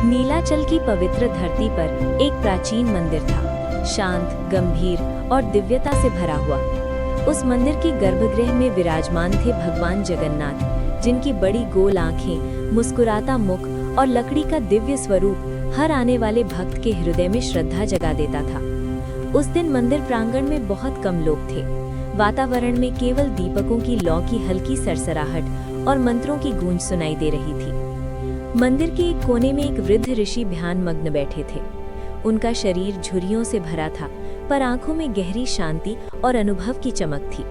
नीलाचल की पवित्र धरती पर एक प्राचीन मंदिर था, शांत, गंभीर और दिव्यता से भरा हुआ। उस मंदिर के गर्भगृह में विराजमान थे भगवान जगन्नाथ, जिनकी बड़ी गोल आंखें, मुस्कुराता मुख और लकड़ी का दिव्य स्वरूप हर आने वाले भक्त के हृदय में श्रद्धा जगा देता था। उस दिन मंदिर प्रांगण में बहुत कम लोग थे। वातावरण में केवल दीपकों की लौ की हल्की सरसराहट और मंत्रों की गूंज सुनाई दे रही थी। मंदिर के एक कोने में एक वृद्ध ऋषि ध्यान मग्न बैठे थे। उनका शरीर झुर्रियों से भरा था, पर आंखों में गहरी शांति और अनुभव की चमक थी।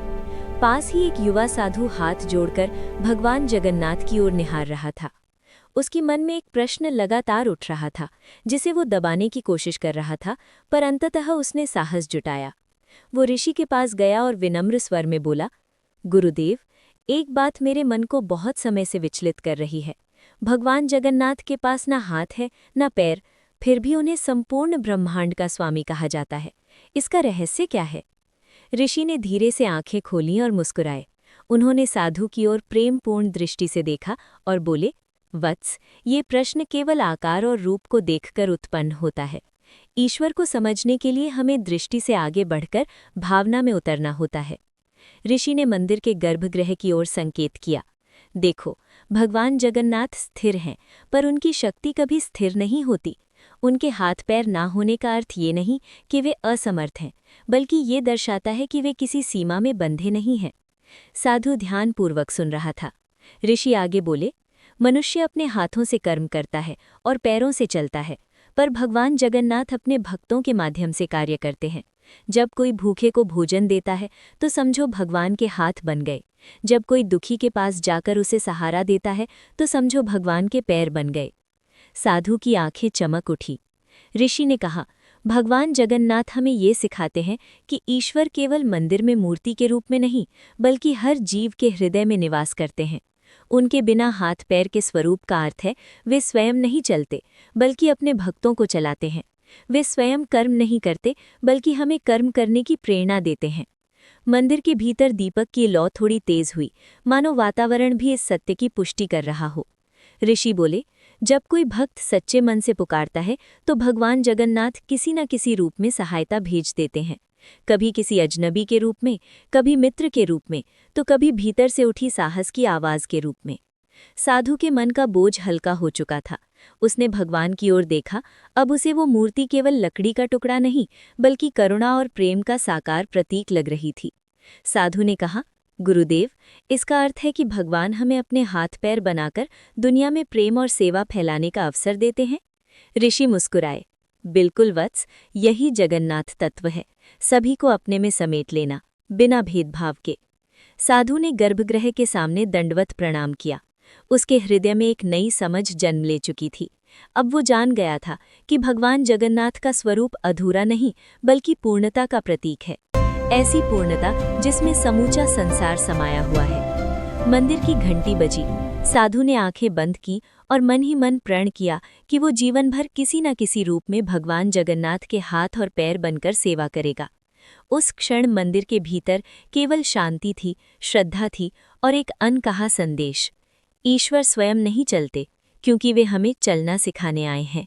पास ही एक युवा साधु हाथ जोड़कर भगवान जगन्नाथ की ओर निहार रहा था। उसके मन में एक प्रश्न लगातार उठ रहा था, जिसे वो दबाने की कोशिश कर रहा था, पर अंततः उसने साहस जुटाया। वो ऋषि के पास गया और विनम्र स्वर में बोला, गुरुदेव, एक बात मेरे मन को बहुत समय से विचलित कर रही है। भगवान जगन्नाथ के पास न हाथ है न पैर, फिर भी उन्हें संपूर्ण ब्रह्मांड का स्वामी कहा जाता है। इसका रहस्य क्या है? ऋषि ने धीरे से आंखें खोलीं और मुस्कुराए। उन्होंने साधु की ओर प्रेमपूर्ण दृष्टि से देखा और बोले, वत्स, ये प्रश्न केवल आकार और रूप को देखकर उत्पन्न होता है। ईश्वर को समझने के लिए हमें दृष्टि से आगे बढ़कर भावना में उतरना होता है। ऋषि ने मंदिर के गर्भगृह की ओर संकेत किया। देखो, भगवान जगन्नाथ स्थिर हैं, पर उनकी शक्ति कभी स्थिर नहीं होती। उनके हाथ पैर ना होने का अर्थ ये नहीं कि वे असमर्थ हैं, बल्कि ये दर्शाता है कि वे किसी सीमा में बंधे नहीं हैं। साधु ध्यानपूर्वक सुन रहा था। ऋषि आगे बोले, मनुष्य अपने हाथों से कर्म करता है और पैरों से चलता है, पर भगवान जगन्नाथ अपने भक्तों के माध्यम से कार्य करते हैं। जब कोई भूखे को भोजन देता है तो समझो भगवान के हाथ बन गए। जब कोई दुखी के पास जाकर उसे सहारा देता है तो समझो भगवान के पैर बन गए। साधु की आंखें चमक उठी। ऋषि ने कहा, भगवान जगन्नाथ हमें ये सिखाते हैं कि ईश्वर केवल मंदिर में मूर्ति के रूप में नहीं, बल्कि हर जीव के हृदय में निवास करते हैं। उनके बिना हाथ पैर के स्वरूप का अर्थ है, वे स्वयं नहीं चलते, बल्कि अपने भक्तों को चलाते हैं। वे स्वयं कर्म नहीं करते, बल्कि हमें कर्म करने की प्रेरणा देते हैं। मंदिर के भीतर दीपक की लौ थोड़ी तेज हुई, मानो वातावरण भी इस सत्य की पुष्टि कर रहा हो। ऋषि बोले, जब कोई भक्त सच्चे मन से पुकारता है तो भगवान जगन्नाथ किसी न किसी रूप में सहायता भेज देते हैं। कभी किसी अजनबी के रूप में, कभी मित्र के रूप में, तो कभी भीतर से उठी साहस की आवाज के रूप में। साधु के मन का बोझ हल्का हो चुका था। उसने भगवान की ओर देखा। अब उसे वो मूर्ति केवल लकड़ी का टुकड़ा नहीं, बल्कि करुणा और प्रेम का साकार प्रतीक लग रही थी। साधु ने कहा, गुरुदेव, इसका अर्थ है कि भगवान हमें अपने हाथ पैर बनाकर दुनिया में प्रेम और सेवा फैलाने का अवसर देते हैं। ऋषि मुस्कुराए। बिल्कुल वत्स, यही जगन्नाथ तत्व है, सभी को अपने में समेट लेना, बिना भेदभाव के। साधु ने गर्भगृह के सामने दंडवत प्रणाम किया। उसके हृदय में एक नई समझ जन्म ले चुकी थी। अब वो जान गया था कि भगवान जगन्नाथ का स्वरूप अधूरा नहीं, बल्कि पूर्णता का प्रतीक है। ऐसी पूर्णता जिसमें समूचा संसार समाया हुआ है। मंदिर की घंटी बजी। साधु ने आंखें बंद की और मन ही मन प्रण किया कि वो जीवन भर किसी न किसी रूप में भगवान जगन्नाथ के हाथ और पैर बनकर सेवा करेगा। उस क्षण मंदिर के भीतर केवल शांति थी, श्रद्धा थी और एक अनकहा संदेश। ईश्वर स्वयं नहीं चलते, क्योंकि वे हमें चलना सिखाने आए हैं।